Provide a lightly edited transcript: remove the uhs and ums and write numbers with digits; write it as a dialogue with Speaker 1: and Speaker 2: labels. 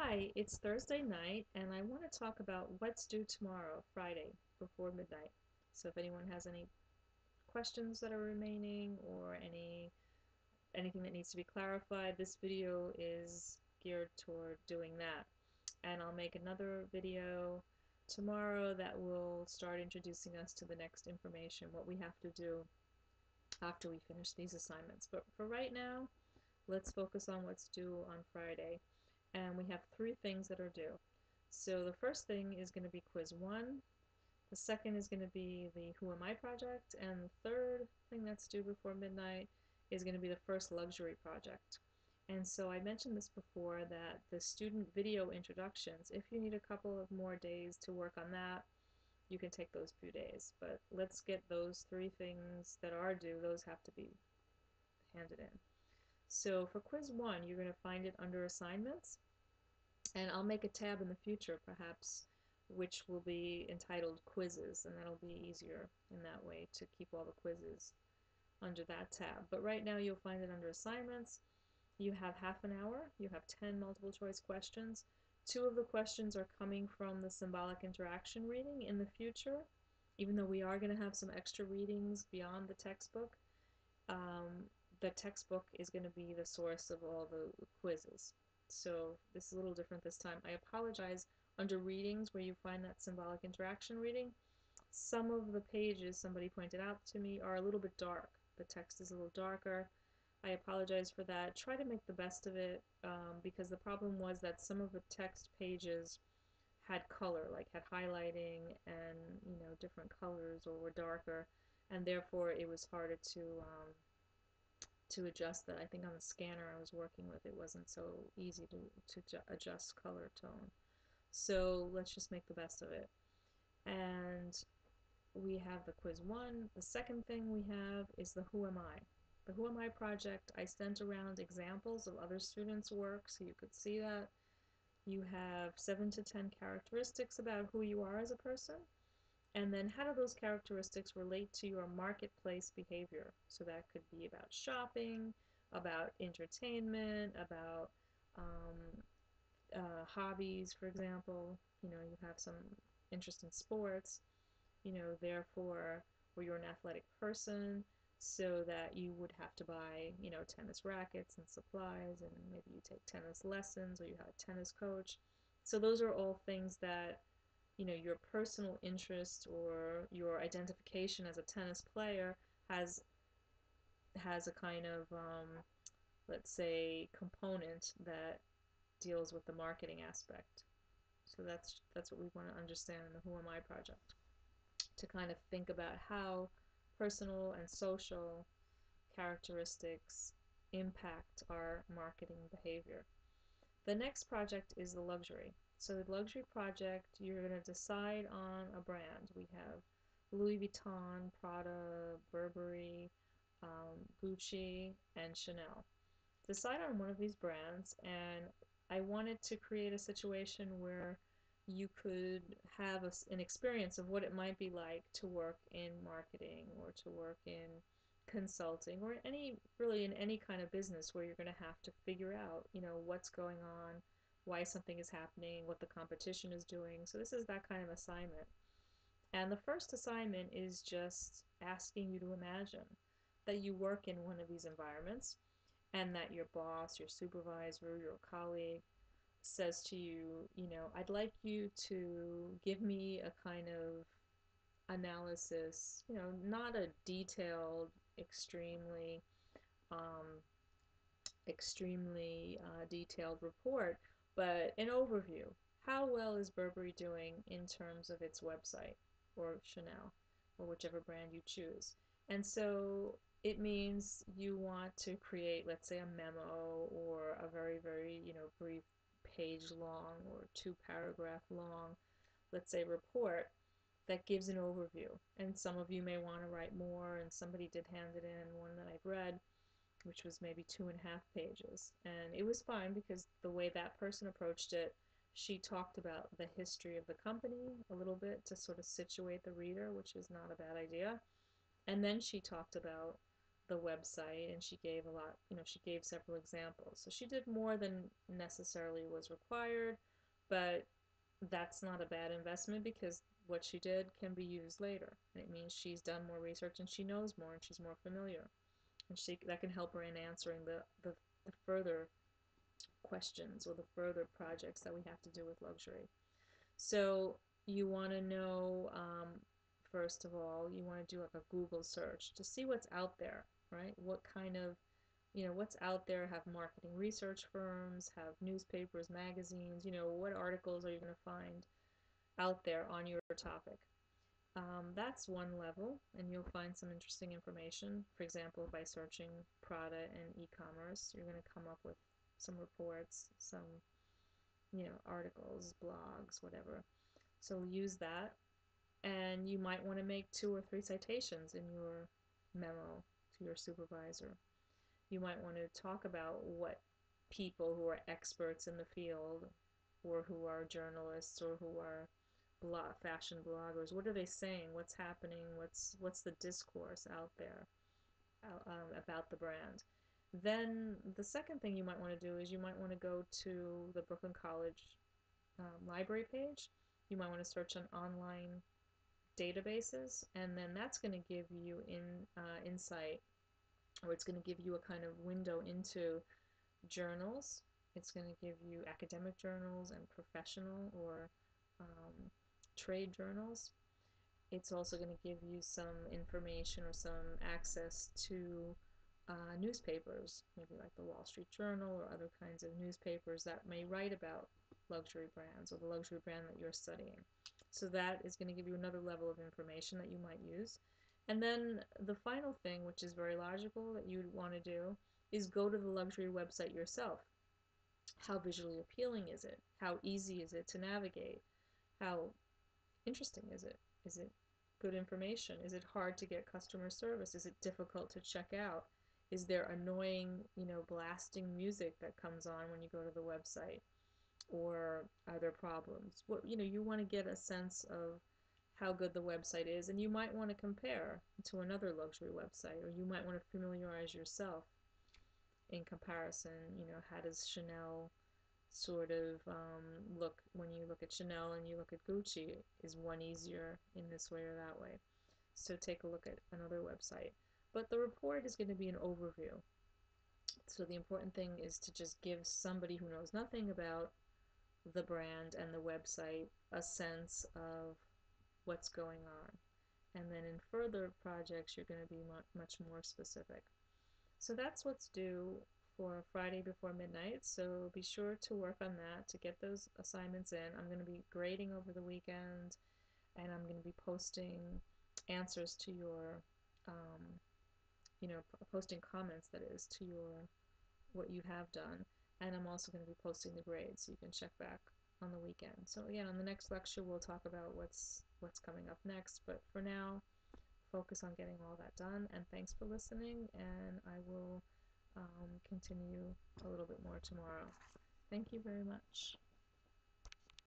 Speaker 1: Hi, it's Thursday night, and I want to talk about what's due tomorrow, Friday, before midnight. So if anyone has any questions that are remaining or anything that needs to be clarified, this video is geared toward doing that. And I'll make another video tomorrow that will start introducing us to the next information, what we have to do after we finish these assignments. But for right now, let's focus on what's due on Friday. And we have three things that are due. So the first thing is going to be quiz 1. The second is going to be the Who Am I project. And the third thing that's due before midnight is going to be the first luxury project. And so I mentioned this before that the student video introductions, if you need a couple of more days to work on that, you can take those few days. But let's get those three things that are due, those have to be handed in. So for quiz 1, you're going to find it under assignments. And I'll make a tab in the future, perhaps, which will be entitled quizzes, and that'll be easier in that way to keep all the quizzes under that tab. But right now you'll find it under assignments. You have half an hour. You have 10 multiple choice questions. 2 of the questions are coming from the symbolic interaction reading. In the future, even though we are going to have some extra readings beyond the textbook, the textbook is going to be the source of all the quizzes. So this is a little different this time. I apologize. Under readings, where you find that symbolic interaction reading, some of the pages, somebody pointed out to me, are a little bit dark. The text is a little darker. I apologize for that. Try to make the best of it, because the problem was that some of the text pages had color, like had highlighting and different colors, or were darker, and therefore it was harder to adjust that. I think on the scanner I was working with, it wasn't so easy to adjust color tone. So let's just make the best of it. And we have the quiz 1. The second thing we have is the Who Am I? The Who Am I project, I sent around examples of other students' work so you could see that. You have 7 to 10 characteristics about who you are as a person. And then how do those characteristics relate to your marketplace behavior? So that could be about shopping, about entertainment, about hobbies, for example. You have some interest in sports, therefore, or you're an athletic person, so that you would have to buy, tennis rackets and supplies, and maybe you take tennis lessons, or you have a tennis coach. So those are all things that your personal interest or your identification as a tennis player has a kind of let's say component that deals with the marketing aspect. So that's what we want to understand in the Who Am I project, to kind of think about how personal and social characteristics impact our marketing behavior. The next project is the luxury. So the luxury project, you're going to decide on a brand. We have Louis Vuitton, Prada, Burberry, Gucci, and Chanel. Decide on one of these brands, and I wanted to create a situation where you could have an experience of what it might be like to work in marketing, or to work in consulting, or really in any kind of business where you're going to have to figure out, what's going on, why something is happening, what the competition is doing. So this is that kind of assignment. And the first assignment is just asking you to imagine that you work in one of these environments, and that your boss, your supervisor, your colleague says to you, I'd like you to give me a kind of analysis, not a detailed, um, extremely detailed report, but an overview. How well is Burberry doing in terms of its website, or Chanel, or whichever brand you choose? And so it means you want to create, let's say, a memo, or a very, very, brief page long or 2 paragraph long, let's say, report that gives an overview. And some of you may want to write more, and somebody did hand it in, one that I've read, which was maybe 2.5 pages. And it was fine because the way that person approached it, she talked about the history of the company a little bit to sort of situate the reader, which is not a bad idea. And then she talked about the website, and she gave a lot, she gave several examples. So she did more than necessarily was required, but that's not a bad investment because what she did can be used later. And it means she's done more research and she knows more and she's more familiar. And that can help her in answering the further questions or the further projects that we have to do with luxury. So you want to know, first of all, you want to do like a Google search to see what's out there, right? What kind of, what's out there, have marketing research firms, have newspapers, magazines, what articles are you going to find out there on your topic? That's one level, and you'll find some interesting information. For example, by searching Prada and e-commerce, you're going to come up with some reports, some, articles, blogs, whatever. So use that, and you might want to make 2 or 3 citations in your memo to your supervisor. You might want to talk about what people who are experts in the field, or who are journalists, or who are fashion bloggers, what are they saying? What's happening? What's the discourse out there about the brand? Then the second thing you might want to do is you might want to go to the Brooklyn College library page. You might want to search on online databases, and then that's going to give you insight, or it's going to give you a kind of window into journals. It's going to give you academic journals and professional or um, trade journals. It's also going to give you some information or some access to newspapers, maybe like the Wall Street Journal or other kinds of newspapers that may write about luxury brands or the luxury brand that you're studying. So that is going to give you another level of information that you might use. And then the final thing, which is very logical that you'd want to do, is go to the luxury website yourself. How visually appealing is it? How easy is it to navigate? How interesting is it? Is it good information? Is it hard to get customer service? Is it difficult to check out? Is there annoying, blasting music that comes on when you go to the website? Or are there problems? You want to get a sense of how good the website is, and you might want to compare to another luxury website, or you might want to familiarize yourself in comparison. How does Chanel sort of look when you look at Chanel and you look at Gucci? Is one easier in this way or that way? So take a look at another website. But the report is going to be an overview. So the important thing is to just give somebody who knows nothing about the brand and the website a sense of what's going on. And then in further projects, you're going to be much more specific. So that's what's due for Friday before midnight. So be sure to work on that to get those assignments in. I'm going to be grading over the weekend, and I'm going to be posting answers to your, um, posting comments, that is, to your what you have done. And I'm also going to be posting the grades so you can check back on the weekend. So again, on the next lecture, we'll talk about what's coming up next. But for now, focus on getting all that done. And thanks for listening. And I will continue a little bit more tomorrow. Thank you very much.